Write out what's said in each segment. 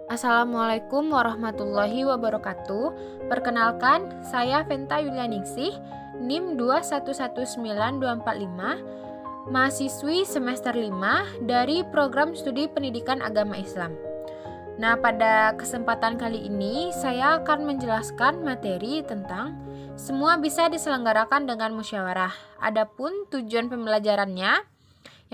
Assalamualaikum warahmatullahi wabarakatuh. Perkenalkan, saya Venta Yulianingsih, NIM 2119245, mahasiswi semester 5 dari Program Studi Pendidikan Agama Islam. Nah, pada kesempatan kali ini saya akan menjelaskan materi tentang semua bisa diselenggarakan dengan musyawarah. Adapun tujuan pembelajarannya,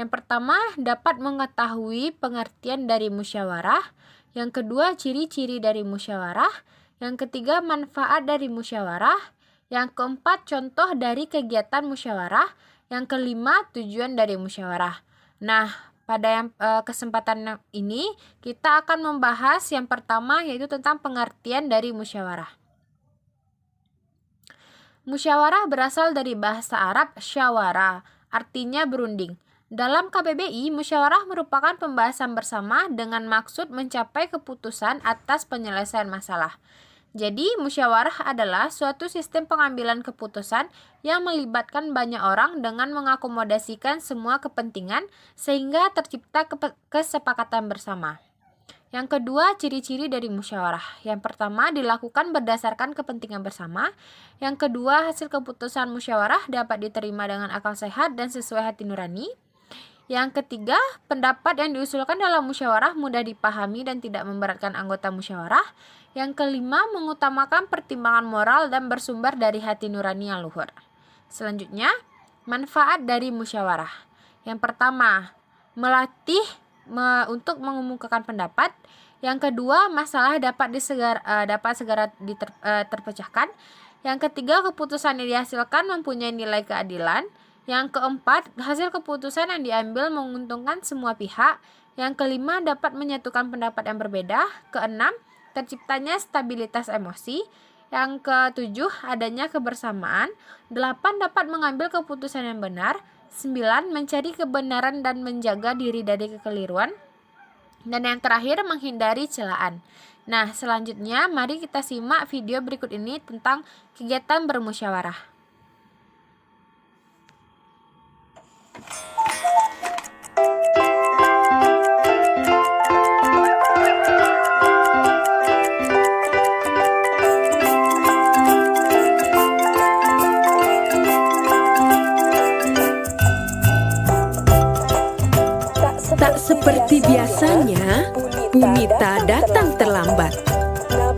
yang pertama dapat mengetahui pengertian dari musyawarah, yang kedua ciri-ciri dari musyawarah, yang ketiga manfaat dari musyawarah, yang keempat contoh dari kegiatan musyawarah, yang kelima tujuan dari musyawarah. Nah, pada kesempatan ini kita akan membahas yang pertama, yaitu tentang pengertian dari musyawarah. Musyawarah berasal dari bahasa Arab syawara, artinya berunding. Dalam KBBI, musyawarah merupakan pembahasan bersama dengan maksud mencapai keputusan atas penyelesaian masalah. Jadi, musyawarah adalah suatu sistem pengambilan keputusan yang melibatkan banyak orang dengan mengakomodasikan semua kepentingan sehingga tercipta kesepakatan bersama. Yang kedua, ciri-ciri dari musyawarah. Yang pertama, dilakukan berdasarkan kepentingan bersama. Yang kedua, hasil keputusan musyawarah dapat diterima dengan akal sehat dan sesuai hati nurani. Yang ketiga, pendapat yang diusulkan dalam musyawarah mudah dipahami dan tidak memberatkan anggota musyawarah. Yang kelima, mengutamakan pertimbangan moral dan bersumber dari hati nurani yang luhur. Selanjutnya, manfaat dari musyawarah. Yang pertama, melatih untuk mengemukakan pendapat. Yang kedua, masalah dapat segera terpecahkan. Yang ketiga, keputusan yang dihasilkan mempunyai nilai keadilan. Yang keempat, hasil keputusan yang diambil menguntungkan semua pihak. Yang kelima, dapat menyatukan pendapat yang berbeda. Keenam, terciptanya stabilitas emosi. Yang ketujuh, adanya kebersamaan. 8, dapat mengambil keputusan yang benar. 9, mencari kebenaran dan menjaga diri dari kekeliruan. Dan yang terakhir, menghindari celaan. Nah, selanjutnya mari kita simak video berikut ini tentang kegiatan bermusyawarah. Tak seperti biasanya, Bunita datang terlambat.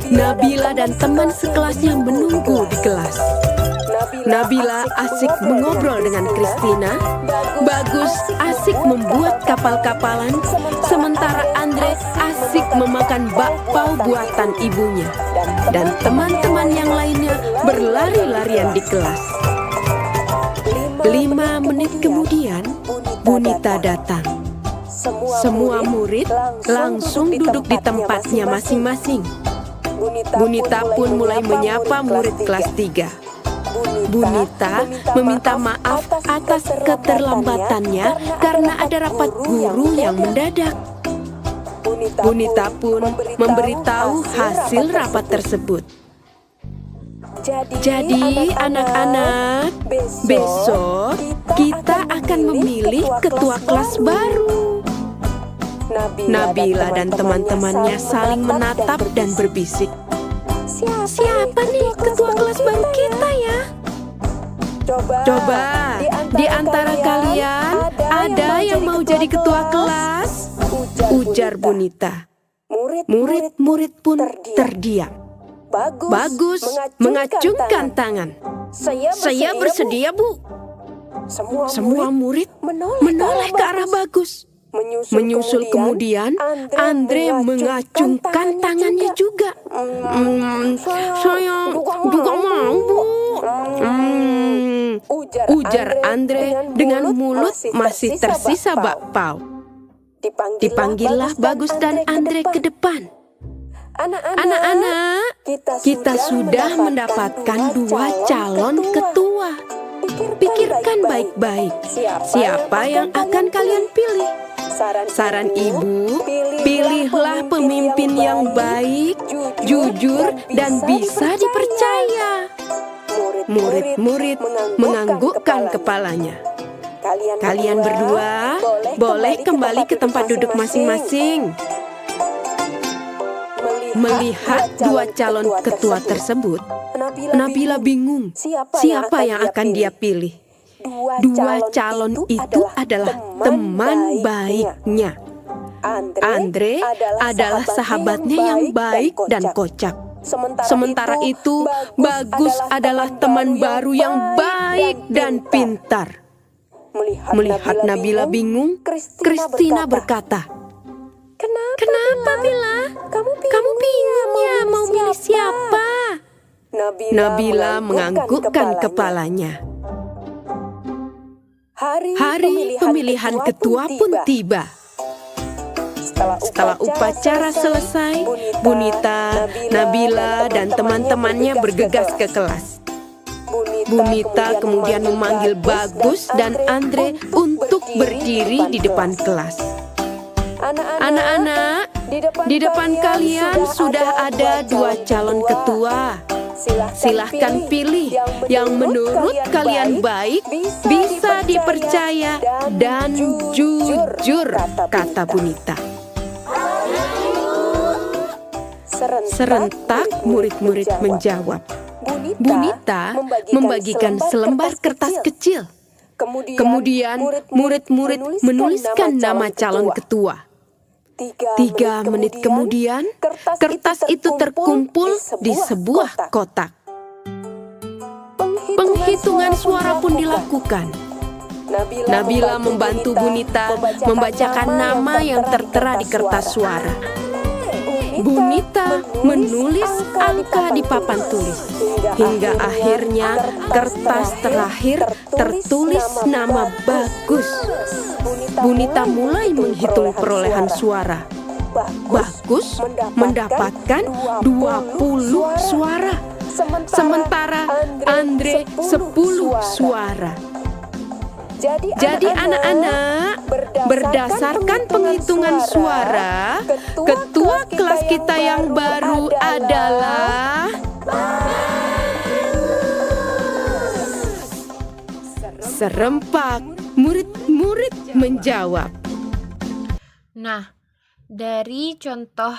Nabila dan teman sekelasnya menunggu di kelas. Nabila asik mengobrol dengan Christina, Bagus asik membuat kapal-kapalan, sementara Andre asik memakan bakpao buatan ibunya. Dan teman-teman yang lainnya berlari-larian di kelas. 5 menit kemudian, Bunita datang. Semua murid langsung duduk di tempatnya masing-masing. Bunita pun mulai menyapa murid kelas 3. Bunita meminta maaf atas keterlambatannya karena ada rapat guru yang mendadak. Bunita pun memberitahu hasil rapat tersebut. Jadi anak-anak, besok kita akan memilih ketua kelas baru. Nabila dan teman-temannya saling menatap dan berbisik. Siapa nih ketua kelas baru kita ya? Coba, di antara kalian ada yang mau jadi ketua kelas? Ujar Bunita. Murid-murid pun terdiam. Bagus mengacungkan tangan. Saya bersedia, Bu. Semua murid menoleh ke arah Bagus. Menyusul kemudian, Andre mengacungkan tangannya juga. Saya juga mau, Bu. Ujar Andre dengan mulut masih tersisa bakpao. Dipanggillah Bagus dan Andre ke depan. Anak-anak, kita sudah mendapatkan 2 calon ketua. Pikirkan baik-baik, siapa yang akan kalian pilih? Saran ibu, pilihlah pemimpin yang baik, jujur, dan bisa dipercaya. Murid-murid menganggukkan kepalanya. Kalian berdua boleh kembali ke tempat duduk masing-masing. Melihat dua calon ketua tersebut, Nabila bingung siapa yang akan dia pilih. Dua calon itu adalah teman baiknya. Andre adalah sahabatnya yang baik dan kocak. Sementara itu, Bagus adalah teman baru yang baik dan pintar. Melihat Nabila bingung, Christina berkata, "Kenapa, Bila? Kamu bingung ya mau milih siapa?" Nabila menganggukkan kepalanya. Hari pemilihan ketua pun tiba. Setelah upacara selesai, Bunita, Nabila, dan teman-temannya bergegas ke kelas. Bunita kemudian memanggil Bagus dan Andre untuk berdiri di depan kelas. Anak-anak, di depan kalian sudah ada dua calon ketua. Silahkan pilih yang menurut kalian baik, bisa dipercaya, dan jujur, kata Bunita. Serentak murid-murid menjawab. Bunita membagikan selembar kertas kecil. Kemudian murid-murid menuliskan nama calon ketua. 3 menit kemudian, kertas itu terkumpul di sebuah kotak. Penghitungan suara pun dilakukan. Nabila membantu Bunita membacakan nama yang tertera di kertas suara. Bunita menulis angka di papan tulis. Hingga akhirnya kertas terakhir tertulis nama Bagus. Bunita mulai menghitung perolehan suara. Bagus mendapatkan 20 suara. Sementara Andre 10 suara. Jadi anak-anak, berdasarkan penghitungan suara, ketua kelas kita yang baru adalah serempak murid-murid menjawab. Nah, dari contoh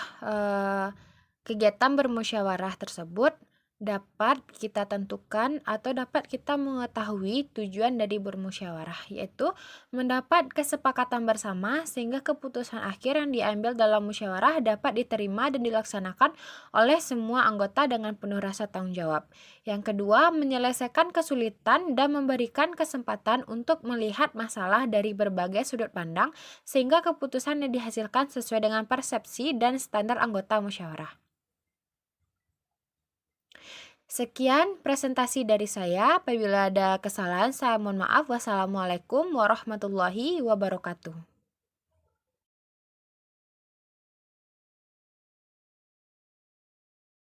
kegiatan bermusyawarah tersebut dapat kita tentukan atau dapat kita mengetahui tujuan dari bermusyawarah, yaitu mendapat kesepakatan bersama sehingga keputusan akhir yang diambil dalam musyawarah dapat diterima dan dilaksanakan oleh semua anggota dengan penuh rasa tanggung jawab. Yang kedua, menyelesaikan kesulitan dan memberikan kesempatan untuk melihat masalah dari berbagai sudut pandang sehingga keputusan yang dihasilkan sesuai dengan persepsi dan standar anggota musyawarah. Sekian presentasi dari saya. Apabila ada kesalahan, saya mohon maaf. Wassalamualaikum warahmatullahi wabarakatuh.